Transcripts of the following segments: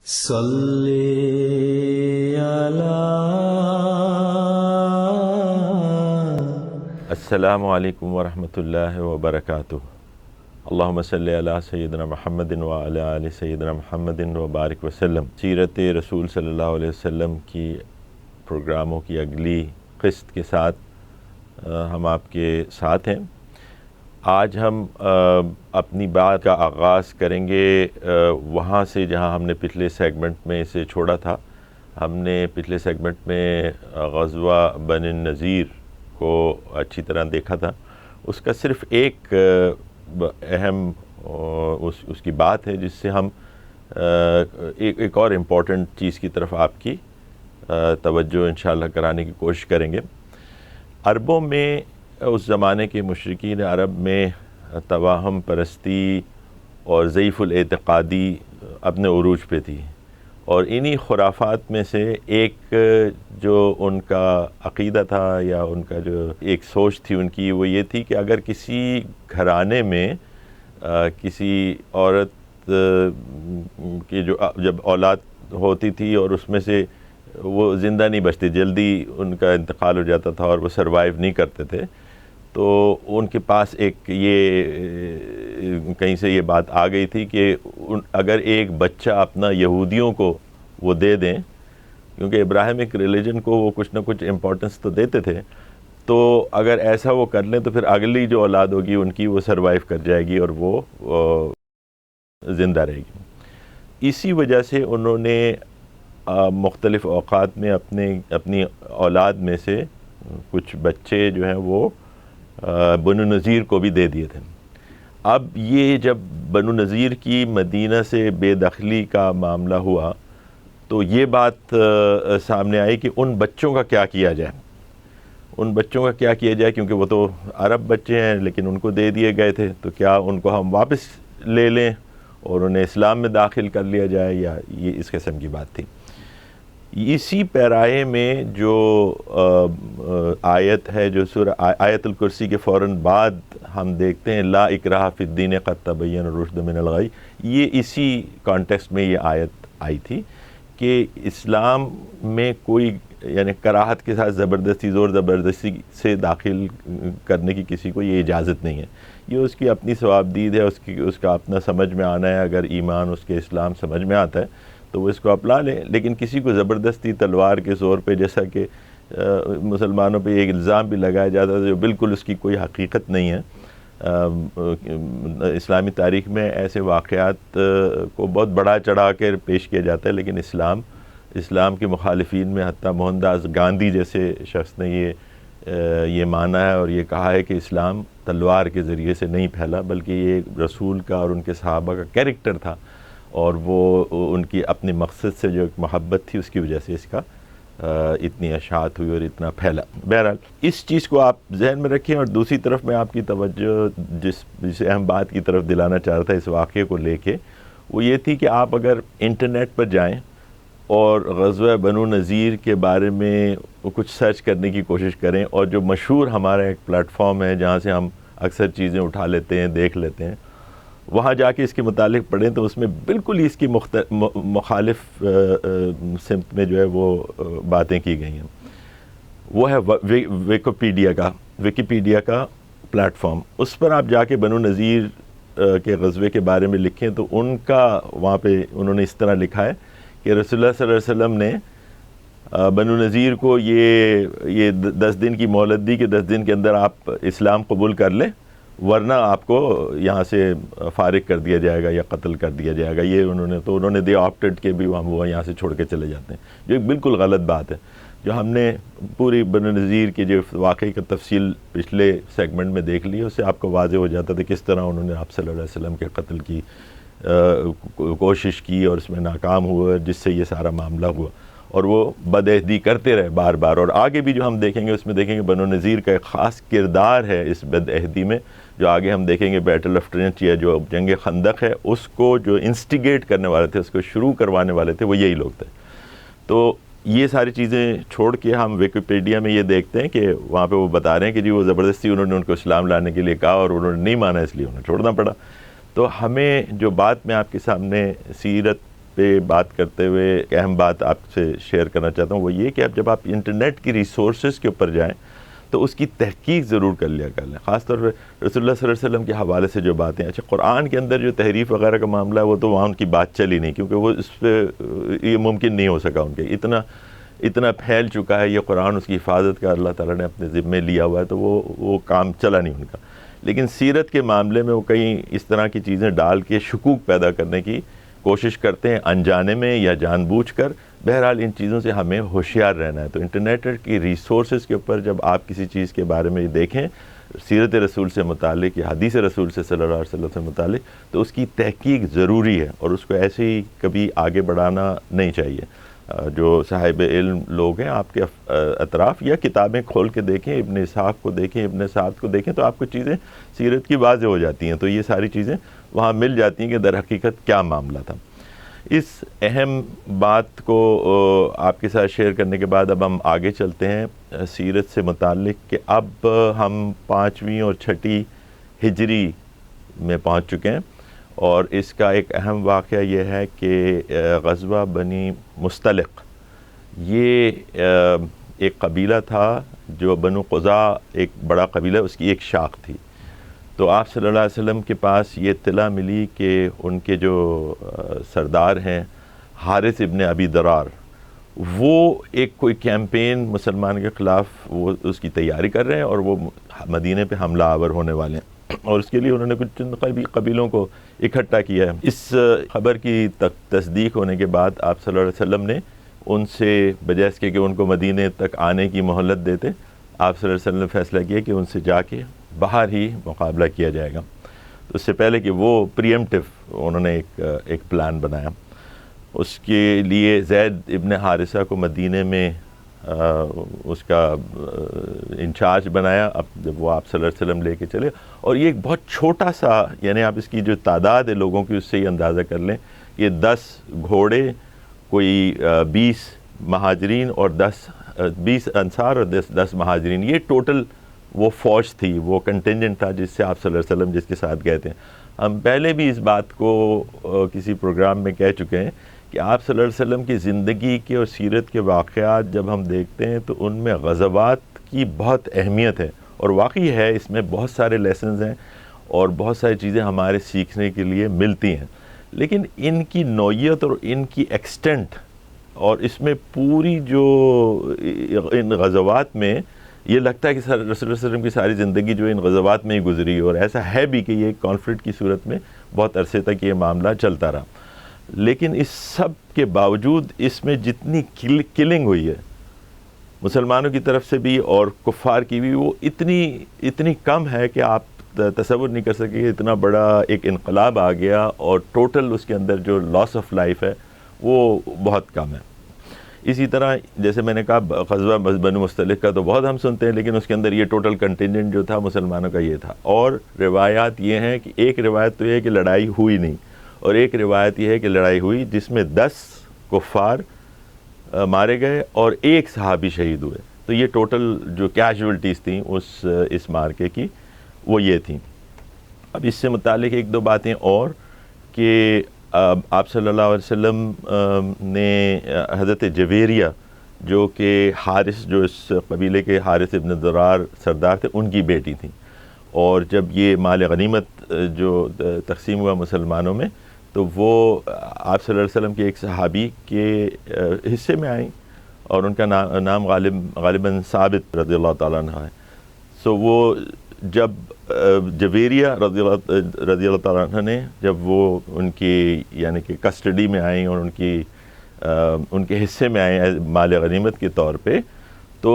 صلی علی السلام علیکم ورحمۃ اللہ وبرکاتہ۔ اللہم صلی علی سیدنا محمد وعلی آل سیدنا محمد وبارک وسلم۔ سیرت رسول صلی اللہ علیہ وسلم کی پروگراموں کی اگلی قسط کے ساتھ ہم آپ کے ساتھ ہیں۔ آج ہم اپنی بات کا آغاز کریں گے وہاں سے جہاں ہم نے پچھلے سیگمنٹ میں اسے چھوڑا تھا۔ ہم نے پچھلے سیگمنٹ میں غزوہ بنی النضیر کو اچھی طرح دیکھا تھا۔ اس کا صرف ایک اہم اس کی بات ہے جس سے ہم ایک اور امپورٹنٹ چیز کی طرف آپ کی توجہ انشاءاللہ کرانے کی کوشش کریں گے۔ عربوں میں اس زمانے کے مشرکین عرب میں توہم پرستی اور ضعیف الاعتقادی اپنے عروج پہ تھی، اور انہی خرافات میں سے ایک جو ان کا عقیدہ تھا یا ان کا جو ایک سوچ تھی ان کی، وہ یہ تھی کہ اگر کسی گھرانے میں کسی عورت کی جب اولاد ہوتی تھی اور اس میں سے وہ زندہ نہیں بچتی، جلدی ان کا انتقال ہو جاتا تھا اور وہ سروائیو نہیں کرتے تھے، تو ان کے پاس ایک یہ کہیں سے یہ بات آ گئی تھی کہ اگر ایک بچہ اپنا یہودیوں کو وہ دے دیں، کیونکہ ابراہیمک ریلیجن کو وہ کچھ نہ کچھ امپورٹنس تو دیتے تھے، تو اگر ایسا وہ کر لیں تو پھر اگلی جو اولاد ہوگی ان کی وہ سروائیو کر جائے گی اور وہ زندہ رہے گی۔ اسی وجہ سے انہوں نے مختلف اوقات میں اپنی اولاد میں سے کچھ بچے جو ہیں وہ بنو النضیر کو بھی دے دیے تھے۔ اب یہ جب بنو النضیر کی مدینہ سے بے دخلی کا معاملہ ہوا تو یہ بات سامنے آئی کہ ان بچوں کا کیا کیا جائے، کیونکہ وہ تو عرب بچے ہیں لیکن ان کو دے دیے گئے تھے، تو کیا ان کو ہم واپس لے لیں اور انہیں اسلام میں داخل کر لیا جائے، یا یہ اس قسم کی بات تھی۔ اسی پیرائے میں جو آیت ہے، جو سورہ آیت الکرسی کے فوراً بعد ہم دیکھتے ہیں لا اکراہ فی الدین قد تبین الرشد من الغی، یہ اسی کانٹیکسٹ میں یہ آیت آئی تھی کہ اسلام میں کوئی یعنی کراہت کے ساتھ زبردستی، زور زبردستی سے داخل کرنے کی کسی کو یہ اجازت نہیں ہے۔ یہ اس کی اپنی ثوابدید ہے، اس کا اپنا سمجھ میں آنا ہے۔ اگر ایمان اس کے اسلام سمجھ میں آتا ہے تو وہ اس کو اپنا لیں، لیکن کسی کو زبردستی تلوار کے زور پہ، جیسا کہ مسلمانوں پہ ایک الزام بھی لگایا جاتا ہے جو بالکل اس کی کوئی حقیقت نہیں ہے۔ اسلامی تاریخ میں ایسے واقعات کو بہت بڑا چڑھا کر پیش کیا جاتا ہے، لیکن اسلام کے مخالفین میں حتیٰ موہن داس گاندھی جیسے شخص نے یہ مانا ہے اور یہ کہا ہے کہ اسلام تلوار کے ذریعے سے نہیں پھیلا، بلکہ یہ رسول کا اور ان کے صحابہ کا کیریکٹر تھا، اور وہ ان کی اپنے مقصد سے جو ایک محبت تھی اس کی وجہ سے اس کا اتنی اشاعت ہوئی اور اتنا پھیلا۔ بہرحال اس چیز کو آپ ذہن میں رکھیں، اور دوسری طرف میں آپ کی توجہ جس اہم بات کی طرف دلانا چاہ رہا تھا اس واقعے کو لے کے، وہ یہ تھی کہ آپ اگر انٹرنیٹ پر جائیں اور غزوہ بنو النضیر کے بارے میں کچھ سرچ کرنے کی کوشش کریں، اور جو مشہور ہمارا ایک پلیٹ فارم ہے جہاں سے ہم اکثر چیزیں اٹھا لیتے ہیں، دیکھ لیتے ہیں، وہاں جا کے اس کے متعلق پڑھیں تو اس میں بالکل ہی اس کی مخالف سمت میں جو ہے وہ باتیں کی گئی ہیں۔ وہ ہے ویکیپیڈیا کا پلیٹ فارم۔ اس پر آپ جا کے بنو النضیر کے غزوے کے بارے میں لکھیں تو ان کا وہاں پہ انہوں نے اس طرح لکھا ہے کہ رسول اللہ صلی اللہ علیہ وسلم نے بنو النضیر کو یہ 10 دن کی مہلت دی کہ 10 دن کے اندر آپ اسلام قبول کر لیں، ورنہ آپ کو یہاں سے فارغ کر دیا جائے گا یا قتل کر دیا جائے گا۔ یہ انہوں نے دے آپٹڈ کے بھی وہ یہاں سے چھوڑ کے چلے جاتے ہیں، جو ایک بالکل غلط بات ہے۔ جو ہم نے پوری بنو النضیر کی جو واقعی کا تفصیل پچھلے سیگمنٹ میں دیکھ لی، اس سے آپ کو واضح ہو جاتا تھا کس طرح انہوں نے آپ صلی اللہ علیہ وسلم کے قتل کی کوشش کی اور اس میں ناکام ہوئے، جس سے یہ سارا معاملہ ہوا، اور وہ بدعہدی کرتے رہے بار بار۔ اور آگے بھی جو ہم دیکھیں گے اس میں دیکھیں گے بنو النضیر کا ایک خاص کردار ہے اس بدعہدی میں، جو آگے ہم دیکھیں گے بیٹل آف ٹرینچ یا جو جنگ خندق ہے، اس کو جو انسٹیگیٹ کرنے والے تھے، اس کو شروع کروانے والے تھے، وہ یہی لوگ تھے۔ تو یہ ساری چیزیں چھوڑ کے ہم ویکیپیڈیا میں یہ دیکھتے ہیں کہ وہاں پہ وہ بتا رہے ہیں کہ جی وہ زبردستی انہوں نے ان کو اسلام لانے کے لیے کہا اور انہوں نے نہیں مانا، اس لیے انہیں چھوڑنا پڑا۔ تو ہمیں جو بات میں آپ کے سامنے سیرت پہ بات کرتے ہوئے ایک اہم بات آپ سے شیئر کرنا چاہتا ہوں، وہ یہ کہ اب جب آپ انٹرنیٹ کی ریسورسز کے اوپر جائیں تو اس کی تحقیق ضرور کر لیا کر لیں، خاص طور پہ رسول اللہ صلی اللہ علیہ وسلم کے حوالے سے جو باتیں. اچھا، قرآن کے اندر جو تحریف وغیرہ کا معاملہ ہے وہ تو وہاں ان کی بات چلی نہیں، کیونکہ وہ اس پہ یہ ممکن نہیں ہو سکا ان کے، اتنا پھیل چکا ہے یہ قرآن، اس کی حفاظت کا اللہ تعالیٰ نے اپنے ذمے لیا ہوا ہے، تو وہ کام چلا نہیں ان کا. لیکن سیرت کے معاملے میں وہ کئی اس طرح کی چیزیں ڈال کے شکوک پیدا کرنے کی کوشش کرتے ہیں، انجانے میں یا جان بوجھ کر. بہرحال ان چیزوں سے ہمیں ہوشیار رہنا ہے. تو انٹرنیٹ کی ریسورسز کے اوپر جب آپ کسی چیز کے بارے میں دیکھیں، سیرت رسول سے متعلق یا حدیث رسول سے صلی اللہ علیہ وسلم سے متعلق، تو اس کی تحقیق ضروری ہے اور اس کو ایسے ہی کبھی آگے بڑھانا نہیں چاہیے. جو صاحب علم لوگ ہیں آپ کے اطراف، یا کتابیں کھول کے دیکھیں، ابن اسحاق کو دیکھیں، ابن سعد کو دیکھیں، تو آپ کو چیزیں سیرت کی واضح ہو جاتی ہیں. تو یہ ساری چیزیں وہاں مل جاتی ہیں کہ در حقیقت کیا معاملہ تھا. اس اہم بات کو آپ کے ساتھ شیئر کرنے کے بعد اب ہم آگے چلتے ہیں سیرت سے متعلق، کہ اب ہم 5ویں اور 6ٹھی ہجری میں پہنچ چکے ہیں. اور اس کا ایک اہم واقعہ یہ ہے کہ غزوہ بنی مستلق، یہ ایک قبیلہ تھا جو بنو قزاع، ایک بڑا قبیلہ، اس کی ایک شاخ تھی. تو آپ صلی اللہ علیہ وسلم کے پاس یہ اطلاع ملی کہ ان کے جو سردار ہیں حارث ابن ابی درار، وہ ایک کوئی کیمپین مسلمان کے خلاف وہ اس کی تیاری کر رہے ہیں اور وہ مدینے پہ حملہ آور ہونے والے ہیں. اور اس کے لیے انہوں نے کچھ چند قبیلوں کو اکٹھا کیا ہے. اس خبر کی تصدیق ہونے کے بعد آپ صلی اللہ علیہ وسلم نے ان سے بجائے اس کے کہ ان کو مدینے تک آنے کی مہلت دیتے، آپ صلی اللہ علیہ وسلم نے فیصلہ کیا کہ ان سے جا کے باہر ہی مقابلہ کیا جائے گا. اس سے پہلے کہ وہ پریمپٹیو انہوں نے ایک پلان بنایا. اس کے لیے زید ابن حارثہ کو مدینے میں اس کا انچارج بنایا. اب جب وہ آپ صلی اللہ علیہ وسلم لے کے چلے، اور یہ ایک بہت چھوٹا سا، یعنی آپ اس کی جو تعداد ہے لوگوں کی اس سے ہی اندازہ کر لیں، یہ 10 گھوڑے، کوئی 20 مہاجرین اور 20 انصار اور 10 مہاجرین، یہ ٹوٹل وہ فوج تھی، وہ کنٹینجنٹ تھا جس سے آپ صلی اللہ علیہ وسلم جس کے ساتھ گئے تھے. ہم پہلے بھی اس بات کو کسی پروگرام میں کہہ چکے ہیں کہ آپ صلی اللہ علیہ وسلم کی زندگی کے اور سیرت کے واقعات جب ہم دیکھتے ہیں تو ان میں غزوات کی بہت اہمیت ہے، اور واقعی ہے اس میں بہت سارے لیسنز ہیں اور بہت ساری چیزیں ہمارے سیکھنے کے لیے ملتی ہیں. لیکن ان کی نوعیت اور ان کی ایکسٹینٹ، اور اس میں پوری جو ان غزوات میں یہ لگتا ہے کہ رسول اللہ صلی اللہ علیہ وسلم کی ساری زندگی جو ان غزوات میں ہی گزری، اور ایسا ہے بھی کہ یہ کانفلکٹ کی صورت میں بہت عرصے تک یہ معاملہ چلتا رہا. لیکن اس سب کے باوجود اس میں جتنی کلنگ ہوئی ہے مسلمانوں کی طرف سے بھی اور کفار کی بھی، وہ اتنی کم ہے کہ آپ تصور نہیں کر سکے کہ اتنا بڑا ایک انقلاب آ گیا، اور ٹوٹل اس کے اندر جو لاس آف لائف ہے وہ بہت کم ہے. اسی طرح جیسے میں نے کہا غزوہ بنو مستلق کا تو بہت ہم سنتے ہیں، لیکن اس کے اندر یہ ٹوٹل کنٹینجنٹ جو تھا مسلمانوں کا یہ تھا. اور روایات یہ ہیں کہ ایک روایت تو یہ ہے کہ لڑائی ہوئی نہیں، اور ایک روایت یہ ہے کہ لڑائی ہوئی جس میں 10 کفار مارے گئے اور 1 صحابی شہید ہوئے. تو یہ ٹوٹل جو کیجولٹیز تھیں اس مارکے کی وہ یہ تھیں. اب اس سے متعلق 1-2 باتیں اور، کہ آپ صلی اللہ علیہ وسلم نے حضرت جویریہ جو کہ حارث، جو اس قبیلے کے حارث ابن درار سردار تھے، ان کی بیٹی تھیں. اور جب یہ مال غنیمت جو تقسیم ہوا مسلمانوں میں، تو وہ آپ صلی اللہ علیہ وسلم کے ایک صحابی کے حصے میں آئیں، اور ان کا نام غالباً ثابت رضی اللہ تعالیٰ عنہ ہے. سو وہ جب جویریہ رضی اللہ تعالیٰ عنہ نے جب وہ ان کی یعنی کہ کسٹڈی میں آئیں اور ان کے حصے میں آئیں مال غنیمت کے طور پہ، تو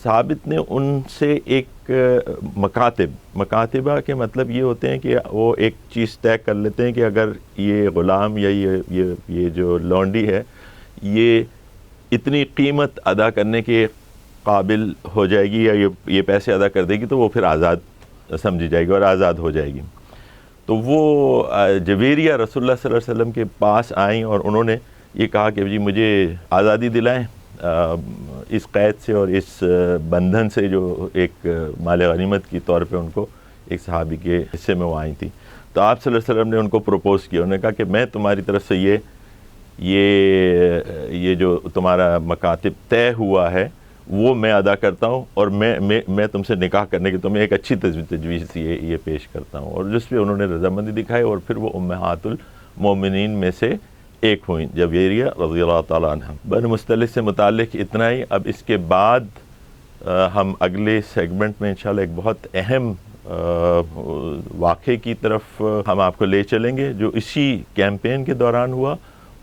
ثابت نے ان سے ایک مکاتبہ کے مطلب یہ ہوتے ہیں کہ وہ ایک چیز طے کر لیتے ہیں کہ اگر یہ غلام یا یہ جو لونڈی ہے یہ اتنی قیمت ادا کرنے کے قابل ہو جائے گی یا یہ پیسے ادا کر دے گی تو وہ پھر آزاد سمجھی جائے گی اور آزاد ہو جائے گی. تو وہ جویریہ رسول اللہ صلی اللہ علیہ وسلم کے پاس آئیں اور انہوں نے یہ کہا کہ جی مجھے آزادی دلائیں اس قید سے اور اس بندھن سے جو ایک مال غنیمت کی طور پہ ان کو ایک صحابی کے حصے میں وہ آئی تھی. تو آپ صلی اللہ علیہ وسلم نے ان کو پروپوز کیا، انہوں نے کہا کہ میں تمہاری طرف سے یہ یہ جو تمہارا مکاتب طے ہوا ہے وہ میں ادا کرتا ہوں، اور میں تم سے نکاح کرنے کی تمہیں ایک اچھی تجویز یہ پیش کرتا ہوں، اور جس پہ انہوں نے رضامندی دکھائی، اور پھر وہ امہات المومنین میں سے ایک ہوئیں، جویریہ رضی اللہ تعالیٰ عنہ۔ بنو مصطلق سے متعلق اتنا ہی۔ اب اس کے بعد ہم اگلے سیگمنٹ میں انشاءاللہ ایک بہت اہم واقعے کی طرف ہم آپ کو لے چلیں گے، جو اسی کیمپین کے دوران ہوا،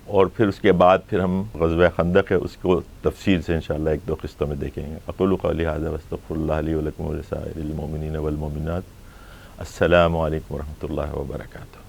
اور پھر اس کے بعد پھر ہم غزوہ خندق ہے اس کو تفصیل سے انشاءاللہ ایک دو قسطوں میں دیکھیں گے۔ اقول قولی ھذا واستغفر اللہ لی ولکم ولسائر المؤمنین والمؤمنات۔ السلام علیکم ورحمۃ اللہ وبرکاتہ۔